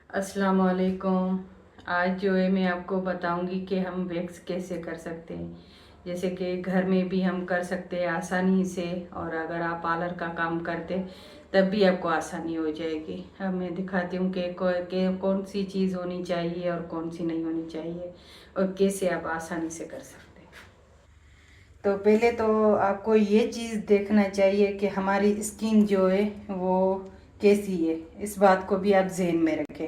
अस्सलाम वालेकुम। आज जो है मैं आपको बताऊंगी कि हम वैक्स कैसे कर सकते हैं। जैसे कि घर में भी हम कर सकते हैं आसानी से, और अगर आप पार्लर का काम करते तब भी आपको आसानी हो जाएगी। अब मैं दिखाती हूँ कि कौन सी चीज़ होनी चाहिए और कौन सी नहीं होनी चाहिए, और कैसे आप आसानी से कर सकते हैं। तो पहले तो आपको ये चीज़ देखना चाहिए कि हमारी स्किन जो है वो कैसी है। इस बात को भी आप ज़हन में रखें।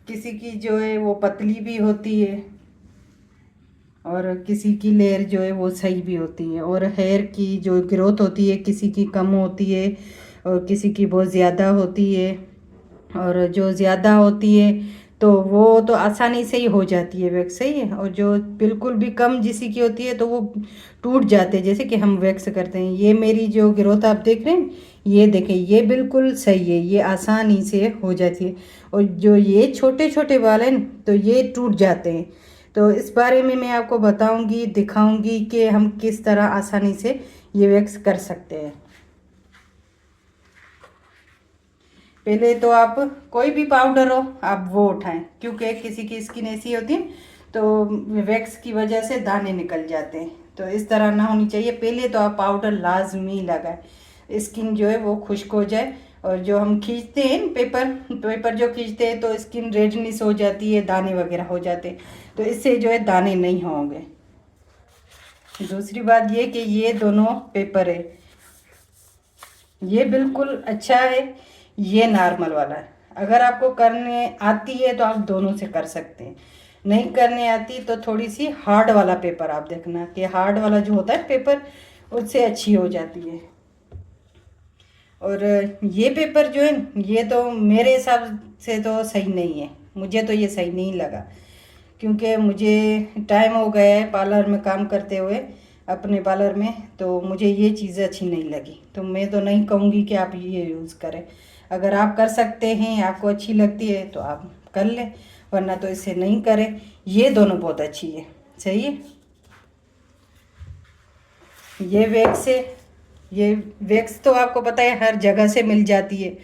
किसी की जो है वो पतली भी होती है, और किसी की लेयर जो है वो सही भी होती है, और हेयर की जो ग्रोथ होती है किसी की कम होती है और किसी की बहुत ज़्यादा होती है। और जो ज़्यादा होती है तो वो तो आसानी से ही हो जाती है वैक्स, सही है। और जो बिल्कुल भी कम जिसी की होती है तो वो टूट जाते हैं, जैसे कि हम वैक्स करते हैं। ये मेरी जो ग्रोथ आप देख रहे हैं, ये देखें, ये बिल्कुल सही है, ये आसानी से हो जाती है। और जो ये छोटे छोटे बाल हैं तो ये टूट जाते हैं। तो इस बारे में मैं आपको बताऊंगी, दिखाऊंगी कि हम किस तरह आसानी से ये वैक्स कर सकते हैं। पहले तो आप कोई भी पाउडर हो आप वो उठाएं, क्योंकि किसी की स्किन ऐसी होती है तो वैक्स की वजह से दाने निकल जाते हैं। तो इस तरह ना होनी चाहिए। पहले तो आप पाउडर लाजमी लगाएं, स्किन जो है वो खुश्क हो जाए। और जो हम खींचते हैं पेपर पेपर जो खींचते हैं तो स्किन रेडनेस हो जाती है, दाने वगैरह हो जाते हैं। तो इससे जो है दाने नहीं होंगे। दूसरी बात ये कि ये दोनों पेपर है, ये बिल्कुल अच्छा है, ये नॉर्मल वाला है। अगर आपको करने आती है तो आप दोनों से कर सकते हैं। नहीं करने आती तो थोड़ी सी हार्ड वाला पेपर आप देखना, कि हार्ड वाला जो होता है पेपर उससे अच्छी हो जाती है। और ये पेपर जो है ये तो मेरे हिसाब से तो सही नहीं है, मुझे तो ये सही नहीं लगा। क्योंकि मुझे टाइम हो गया है पार्लर में काम करते हुए, अपने पार्लर में, तो मुझे ये चीज़ें अच्छी नहीं लगी। तो मैं तो नहीं कहूँगी कि आप ये यूज़ करें। अगर आप कर सकते हैं, आपको अच्छी लगती है तो आप कर लें, वरना तो इसे नहीं करें। ये दोनों बहुत अच्छी है, सही है। ये वैक्स है, ये वैक्स तो आपको पता है हर जगह से मिल जाती है।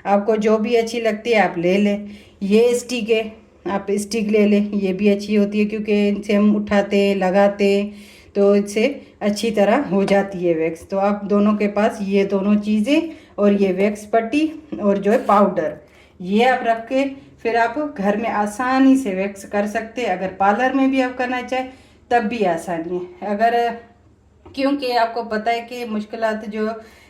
आपको जो भी अच्छी लगती है आप ले लें। ये स्टिक है, आप स्टिक ले लें, ये भी अच्छी होती है, क्योंकि इनसे हम उठाते हैं लगाते हैं तो इससे अच्छी तरह हो जाती है वैक्स। तो आप दोनों के पास ये दोनों चीज़ें, और ये वैक्स पट्टी और जो है पाउडर, ये आप रख के फिर आप घर में आसानी से वैक्स कर सकते हैं। अगर पार्लर में भी आप करना चाहें तब भी आसानी है। अगर, क्योंकि आपको पता है कि मुश्किलात जो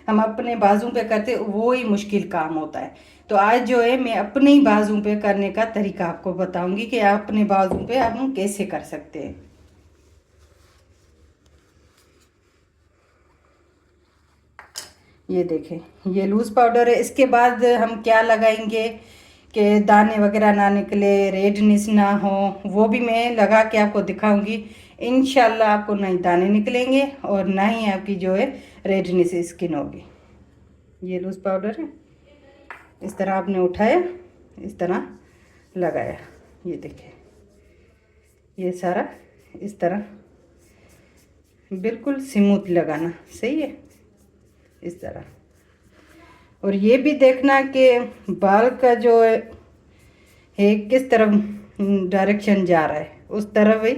हम अपने बाजू पे करते वो ही मुश्किल काम होता है। तो आज जो है मैं अपने ही बाजू पे करने का तरीका आपको बताऊंगी कि आप अपने बाजू पे आप कैसे कर सकते हैं। ये देखें, ये लूज पाउडर है। इसके बाद हम क्या लगाएंगे कि दाने वगैरह ना निकले, रेडनेस ना हो, वो भी मैं लगा के आपको दिखाऊंगी। इंशाल्लाह आपको ना ही दाने निकलेंगे और ना ही आपकी जो है रेडनेस स्किन होगी। ये लूज पाउडर है, इस तरह आपने उठाया, इस तरह लगाया। ये देखिए, ये सारा इस तरह बिल्कुल स्मूथ लगाना, सही है, इस तरह। और ये भी देखना कि बाल का जो है किस तरफ डायरेक्शन जा रहा है, उस तरफ ही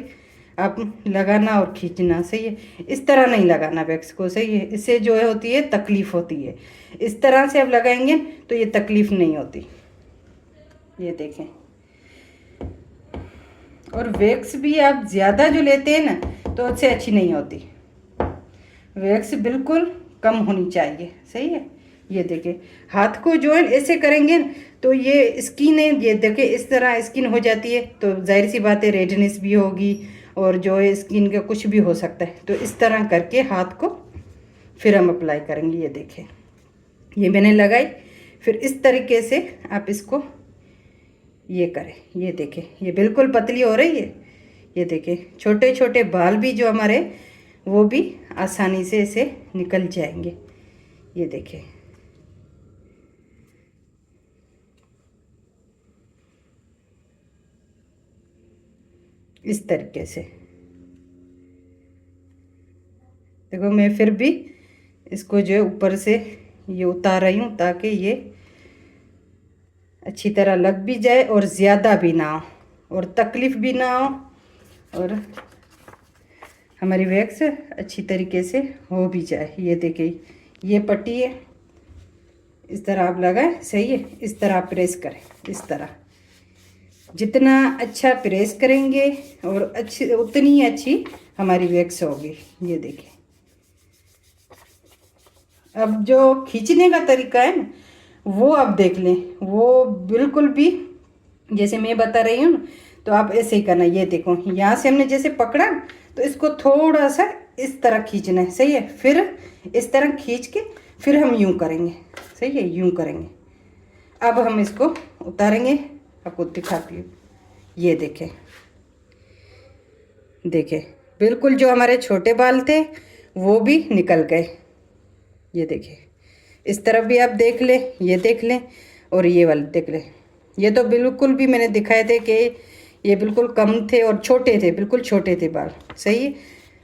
आप लगाना और खींचना, सही है। इस तरह नहीं लगाना वैक्स को, सही है, इससे जो है होती है तकलीफ़ होती है। इस तरह से आप लगाएंगे तो ये तकलीफ़ नहीं होती। ये देखें। और वैक्स भी आप ज़्यादा जो लेते हैं ना तो उससे अच्छी नहीं होती। वैक्स बिल्कुल कम होनी चाहिए, सही है। ये देखिए, हाथ को जो है ऐसे करेंगे तो ये स्किन है, ये देखिए इस तरह स्किन हो जाती है, तो जाहिर सी बात है रेडनेस भी होगी और जो है स्किन का कुछ भी हो सकता है। तो इस तरह करके हाथ को फिर हम अप्लाई करेंगे। ये देखें, ये मैंने लगाई, फिर इस तरीके से आप इसको ये करें। ये देखें, ये बिल्कुल पतली हो रही है। ये देखें, छोटे छोटे बाल भी जो हमारे वो भी आसानी से इसे निकल जाएंगे। ये देखें, इस तरीके से। देखो, मैं फिर भी इसको जो है ऊपर से ये उतार रही हूँ ताकि ये अच्छी तरह लग भी जाए और ज़्यादा भी ना हो और तकलीफ़ भी ना हो, और हमारी वैक्स अच्छी तरीके से हो भी जाए। ये देखिए, ये पट्टी है, इस तरह आप लगाएं, सही है। इस तरह प्रेस करें, इस तरह जितना अच्छा प्रेस करेंगे और अच्छी उतनी ही अच्छी हमारी वैक्स होगी। ये देखिए, अब जो खींचने का तरीका है ना, वो आप देख लें, वो बिल्कुल भी जैसे मैं बता रही हूँ ना, तो आप ऐसे ही करना। ये देखो, यहाँ से हमने जैसे पकड़ा तो इसको थोड़ा सा इस तरह खींचना है, सही है। फिर इस तरह खींच के फिर हम यूं करेंगे, सही है, यूं करेंगे। अब हम इसको उतारेंगे, आपको दिखाती हूँ। ये देखें, देखें, बिल्कुल जो हमारे छोटे बाल थे वो भी निकल गए। ये देखिए, इस तरफ भी आप देख लें, ये देख लें और ये वाले देख लें। ये तो बिल्कुल भी मैंने दिखाए थे कि ये बिल्कुल कम थे और छोटे थे, बिल्कुल छोटे थे बाल, सही है।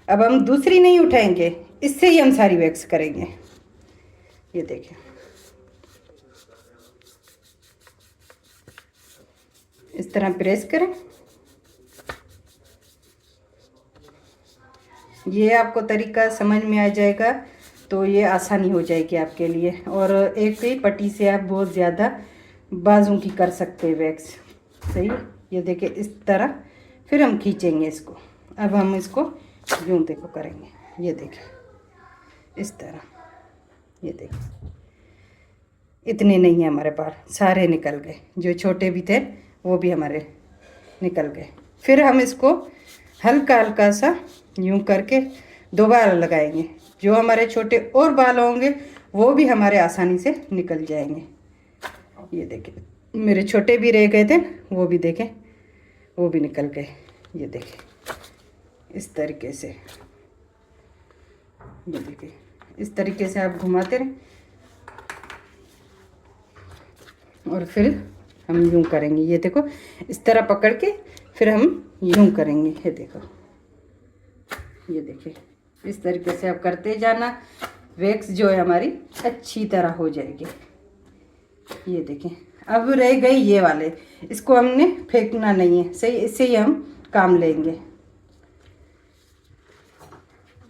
अब हम दूसरी नहीं उठाएंगे, इससे ही हम सारी वैक्स करेंगे। ये देखें, इस तरह प्रेस करें। ये आपको तरीका समझ में आ जाएगा तो ये आसानी हो जाएगी आपके लिए। और एक ही पट्टी से आप बहुत ज़्यादा बाजू की कर सकते हैं वैक्स, सही। ये देखिए, इस तरह फिर हम खींचेंगे इसको। अब हम इसको यूं देखो करेंगे, ये देखिए, इस तरह। ये देखिए, इतने नहीं है हमारे बाल, सारे निकल गए। जो छोटे भी थे वो भी हमारे निकल गए। फिर हम इसको हल्का हल्का सा यूं करके दोबारा लगाएंगे। जो हमारे छोटे और बाल होंगे वो भी हमारे आसानी से निकल जाएंगे। ये देखें, मेरे छोटे भी रह गए थे, वो भी देखें, वो भी निकल गए। ये देखें, इस तरीके से। ये देखिए, इस तरीके से आप घुमाते रहें और फिर हम यूं करेंगे। ये देखो, इस तरह पकड़ के फिर हम यूं करेंगे। ये देखो, ये देखिए, इस तरीके से आप करते जाना, वैक्स जो है हमारी अच्छी तरह हो जाएगी। ये देखें, अब रह गए ये वाले, इसको हमने फेंकना नहीं है, सही, इससे ही हम काम लेंगे।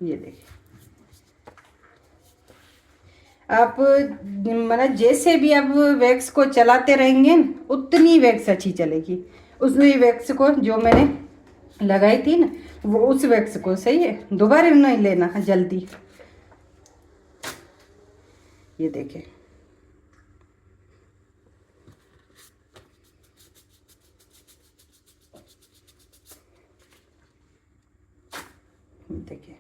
ये देखिए, आप मतलब जैसे भी आप वैक्स को चलाते रहेंगे उतनी वैक्स अच्छी चलेगी। उस वैक्स को जो मैंने लगाई थी ना, वो उस वैक्स को, सही है, दोबारा नहीं लेना जल्दी। ये देखें, देखिए,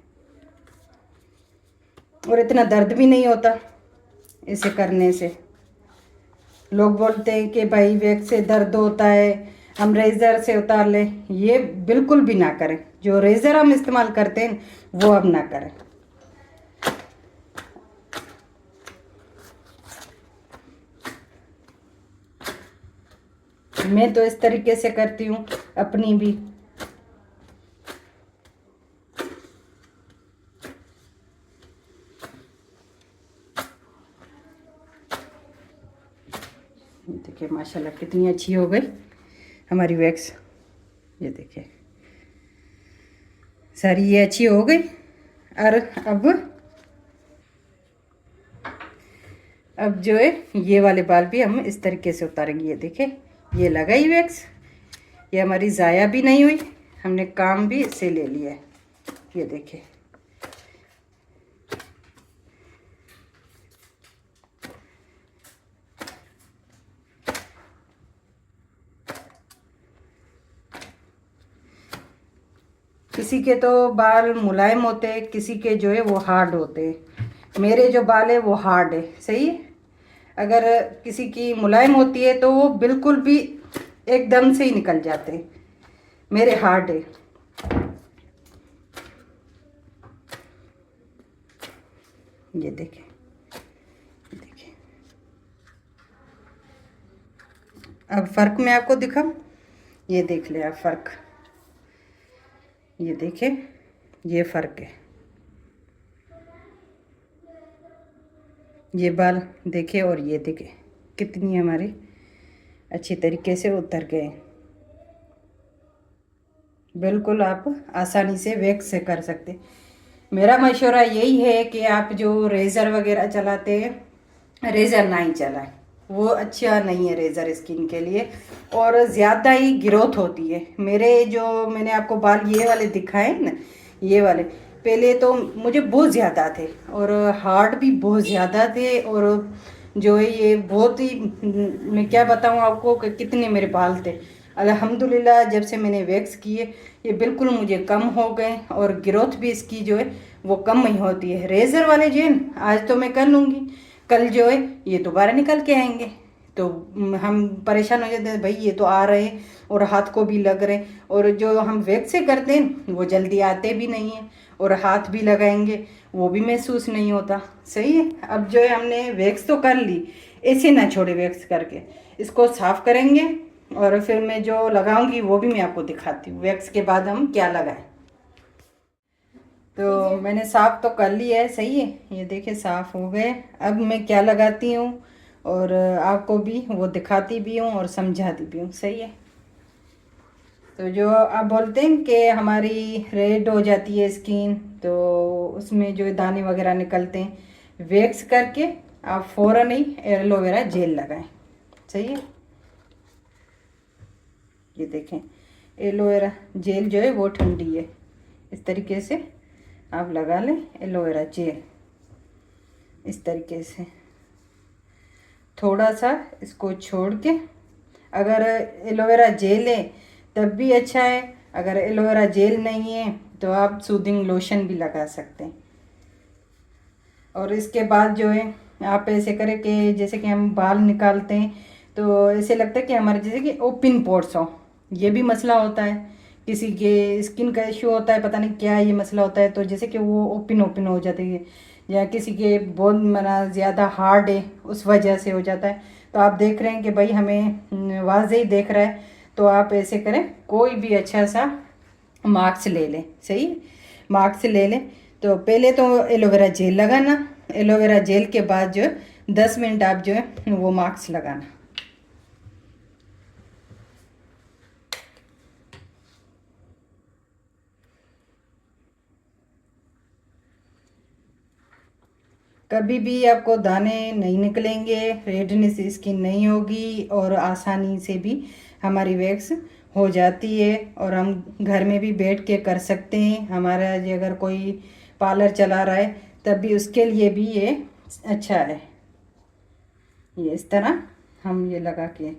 और इतना दर्द भी नहीं होता इसे करने से। लोग बोलते हैं कि भाई वैक्स से दर्द होता है, हम रेज़र से उतार लें। ये बिल्कुल भी ना करें। जो रेज़र हम इस्तेमाल करते हैं वो अब ना करें। मैं तो इस तरीके से करती हूँ अपनी भी। देखिए, माशाल्लाह कितनी अच्छी हो गई हमारी वैक्स। ये देखिए, सारी ये अच्छी हो गई। और अब जो है ये वाले बाल भी हम इस तरीके से उतारेंगे। ये देखें, ये लगाई वैक्स, ये हमारी ज़ाया भी नहीं हुई, हमने काम भी इससे ले लिया है। ये देखें, किसी के तो बाल मुलायम होते हैं, किसी के जो है वो हार्ड होते हैं। मेरे जो बाल है वो हार्ड है, सही है। अगर किसी की मुलायम होती है तो वो बिल्कुल भी एकदम से ही निकल जाते हैं, मेरे हार्ड है। ये देखें, देखिए, अब फ़र्क मैं आपको दिखाऊं, ये देख ले आप फ़र्क। ये देखें, ये फ़र्क है। ये बाल देखे और ये देखे, कितनी हमारी अच्छी तरीके से उतर गए। बिल्कुल आप आसानी से वैक्स से कर सकते। मेरा मशवरा यही है कि आप जो रेज़र वगैरह चलाते हैं, रेज़र ना ही चलाएं, वो अच्छा नहीं है रेज़र स्किन के लिए, और ज़्यादा ही ग्रोथ होती है। मेरे जो मैंने आपको बाल ये वाले दिखाए ना, ये वाले पहले तो मुझे बहुत ज़्यादा थे और हार्ड भी बहुत ज़्यादा थे, और जो है ये बहुत ही, मैं क्या बताऊँ आपको कि कितने मेरे बाल थे। अल्हम्दुलिल्लाह जब से मैंने वैक्स किए ये बिल्कुल मुझे कम हो गए, और ग्रोथ भी इसकी जो है वो कम ही होती है। रेज़र वाले जो है आज तो मैं कर लूँगी, कल जो है ये दोबारा निकल के आएंगे, तो हम परेशान हो जाते हैं, भाई ये तो आ रहे हैं और हाथ को भी लग रहे हैं, और जो हम वैक्स से करते हैं वो जल्दी आते भी नहीं हैं, और हाथ भी लगाएंगे वो भी महसूस नहीं होता। सही है। अब जो है हमने वैक्स तो कर ली, ऐसे ना छोड़े, वैक्स करके इसको साफ करेंगे, और फिर मैं जो लगाऊंगी वो भी मैं आपको दिखाती हूँ वैक्स के बाद हम क्या लगाएं। तो मैंने साफ़ तो कर लिया है, सही है, ये देखिए साफ़ हो गए। अब मैं क्या लगाती हूँ और आपको भी वो दिखाती भी हूँ और समझाती भी हूँ, सही है। तो जो आप बोलते हैं कि हमारी रेड हो जाती है स्किन, तो उसमें जो दाने वगैरह निकलते हैं, वैक्स करके आप फ़ौरन ही एलोवेरा जेल लगाएं, सही है। ये देखें एलोवेरा जेल जो है वो ठंडी है, इस तरीके से आप लगा लें एलोवेरा जेल। इस तरीके से थोड़ा सा इसको छोड़ के, अगर एलोवेरा जेल है तब भी अच्छा है, अगर एलोवेरा जेल नहीं है तो आप सूदिंग लोशन भी लगा सकते हैं। और इसके बाद जो है आप ऐसे करें कि जैसे कि हम बाल निकालते हैं तो ऐसे लगता है कि हमारे जैसे कि ओपन पोर्स हो, ये भी मसला होता है, किसी के स्किन का इश्यू होता है, पता नहीं क्या ये मसला होता है, तो जैसे कि वो ओपन ओपन हो जाती है, या किसी के बोन मना ज़्यादा हार्ड है उस वजह से हो जाता है। तो आप देख रहे हैं कि भाई हमें वाज़े ही देख रहा है, तो आप ऐसे करें, कोई भी अच्छा सा मार्क्स ले लें, सही, मार्क्स ले लें। तो पहले तो एलोवेरा जेल लगाना, एलोवेरा जेल के बाद जो 10 मिनट आप जो है वो मार्क्स लगाना। कभी भी आपको दाने नहीं निकलेंगे, रेडनेस स्किन नहीं होगी, और आसानी से भी हमारी वैक्स हो जाती है, और हम घर में भी बैठ के कर सकते हैं। हमारा जो अगर कोई पार्लर चला रहा है तब भी उसके लिए भी ये अच्छा है। ये इस तरह हम ये लगा के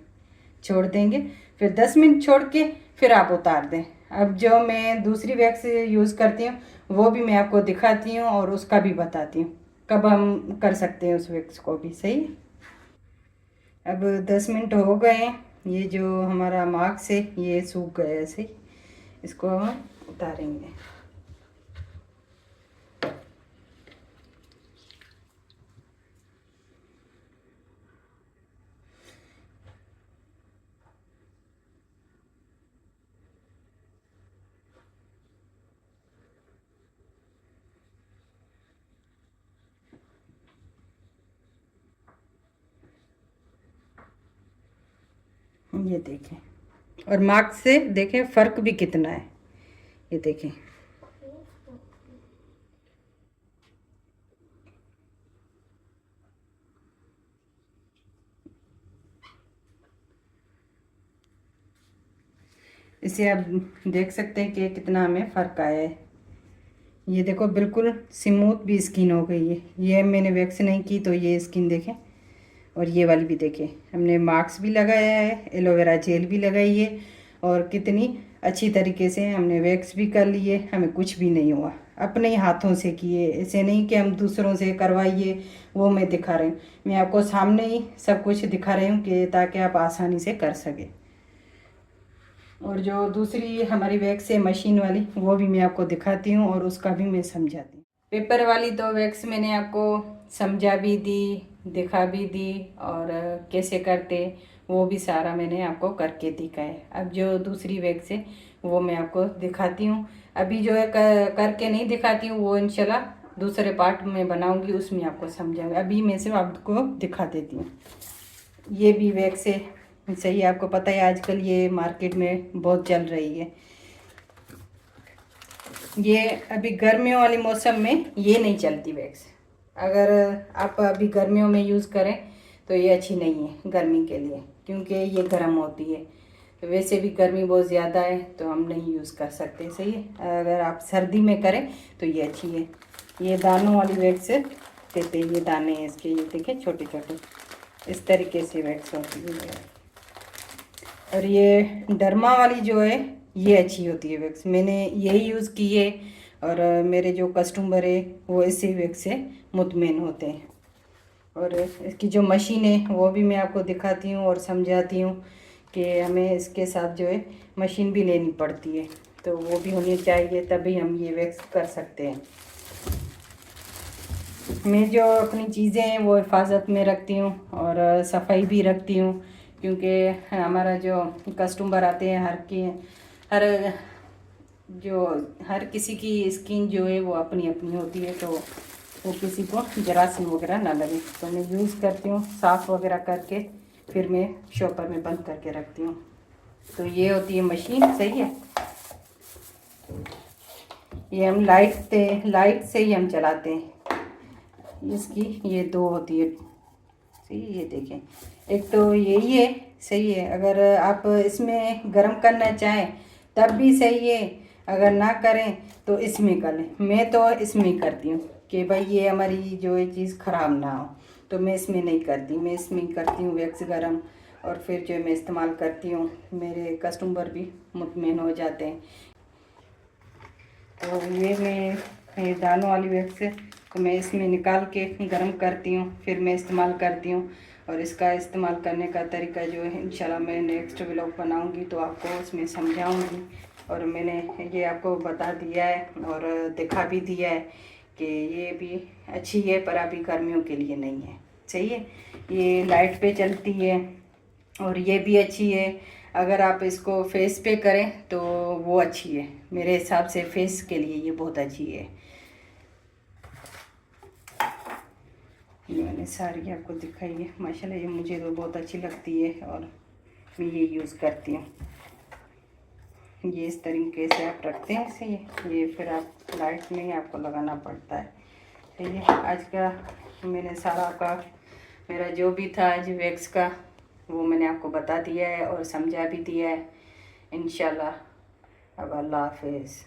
छोड़ देंगे, फिर 10 मिनट छोड़ के फिर आप उतार दें। अब जो मैं दूसरी वैक्स यूज़ करती हूँ वो भी मैं आपको दिखाती हूँ और उसका भी बताती हूँ कब हम कर सकते हैं उस वैक्स को भी, सही। अब 10 मिनट हो गए हैं, ये जो हमारा मार्क्स है ये सूख गया है, सही, इसको हम उतारेंगे। ये देखें, और मार्क्स से देखें फ़र्क भी कितना है, ये देखें। इसे आप देख सकते हैं कि कितना हमें फ़र्क आया है। ये देखो बिल्कुल स्मूथ भी स्किन हो गई है, ये मैंने वैक्स नहीं की तो ये स्किन देखें, और ये वाली भी देखें, हमने मास्क भी लगाया है, एलोवेरा जेल भी लगाई है, और कितनी अच्छी तरीके से हमने वैक्स भी कर ली है, हमें कुछ भी नहीं हुआ, अपने ही हाथों से किए, ऐसे नहीं कि हम दूसरों से करवाइए। वो मैं दिखा रही हूँ, मैं आपको सामने ही सब कुछ दिखा रही हूँ कि ताकि आप आसानी से कर सकें। और जो दूसरी हमारी वैक्स है मशीन वाली वो भी मैं आपको दिखाती हूँ और उसका भी मैं समझाती हूँ। पेपर वाली तो वैक्स मैंने आपको समझा भी दी, दिखा भी दी, और कैसे करते वो भी सारा मैंने आपको करके दिखाया। अब जो दूसरी वैक्स है वो मैं आपको दिखाती हूँ। अभी जो है करके नहीं दिखाती हूँ, वो इंशाल्लाह दूसरे पार्ट में बनाऊँगी, उसमें आपको समझाऊँगी। अभी मैं सिर्फ आपको दिखा देती हूँ। ये भी वैक्स है, सही है, आपको पता है आजकल ये मार्केट में बहुत चल रही है। ये अभी गर्मियों वाली मौसम में ये नहीं चलती वैक्स। अगर आप अभी गर्मियों में यूज़ करें तो ये अच्छी नहीं है गर्मी के लिए, क्योंकि ये गर्म होती है। तो वैसे भी गर्मी बहुत ज़्यादा है तो हम नहीं यूज़ कर सकते। सही है, अगर आप सर्दी में करें तो ये अच्छी है। ये दानों वाली वैक्स कहते हैं, ये दाने हैं इसके, ये देखें छोटे छोटे, इस तरीके से वैक्स होती है। और ये डर्मा वाली जो है ये अच्छी होती है वैक्स, मैंने यही यूज़ की है और मेरे जो कस्टमर है वो इसी वैक्स से मुतमईन होते हैं। और इसकी जो मशीन है वो भी मैं आपको दिखाती हूँ और समझाती हूँ कि हमें इसके साथ जो है मशीन भी लेनी पड़ती है, तो वो भी होनी चाहिए, तभी हम ये वैक्स कर सकते हैं। मैं जो अपनी चीज़ें हैं वो हिफाजत में रखती हूँ और सफाई भी रखती हूँ, क्योंकि हमारा जो कस्टमर आते हैं हर जो हर किसी की स्किन जो है वो अपनी अपनी होती है, तो वो किसी को जरासीम वगैरह ना लगे। तो मैं यूज़ करती हूँ साफ़ वगैरह करके, फिर मैं शॉपर में बंद करके रखती हूँ। तो ये होती है मशीन। सही है, ये हम लाइट से ही हम चलाते हैं। इसकी ये दो होती है। सही, ये देखें, एक तो यही है। सही है, अगर आप इसमें गर्म करना चाहें तब भी सही है, अगर ना करें तो इसमें कर लें। मैं तो इसमें करती हूँ कि भाई ये हमारी जो ये चीज़ ख़राब ना हो, तो मैं इसमें नहीं करती, मैं इसमें करती हूँ वैक्स गरम, और फिर जो मैं इस्तेमाल करती हूँ मेरे कस्टमर भी मुतमईन हो जाते हैं। तो ये दानों वाली वैक्स है, तो मैं इसमें निकाल के गर्म करती हूँ, फिर मैं इस्तेमाल करती हूँ। और इसका इस्तेमाल करने का तरीका जो है इंशाल्लाह मैं नेक्स्ट व्लॉग बनाऊँगी तो आपको उसमें समझाऊँगी। और मैंने ये आपको बता दिया है और दिखा भी दिया है कि ये भी अच्छी है, पर अभी गर्मियों के लिए नहीं है। सही है, ये लाइट पे चलती है और ये भी अच्छी है। अगर आप इसको फेस पे करें तो वो अच्छी है, मेरे हिसाब से फेस के लिए ये बहुत अच्छी है। ये मैंने सारी आपको दिखाई है माशाल्लाह, ये मुझे तो बहुत अच्छी लगती है और मैं ये यूज़ करती हूँ। ये इस तरीके से आप रखते हैं इसे, ये फिर आप लाइट में ही आपको लगाना पड़ता है। ठीक है, आज का मैंने सारा का मेरा जो भी था आज वैक्स का वो मैंने आपको बता दिया है और समझा भी दिया है इंशाल्लाह। अब अल्लाह हाफिज़।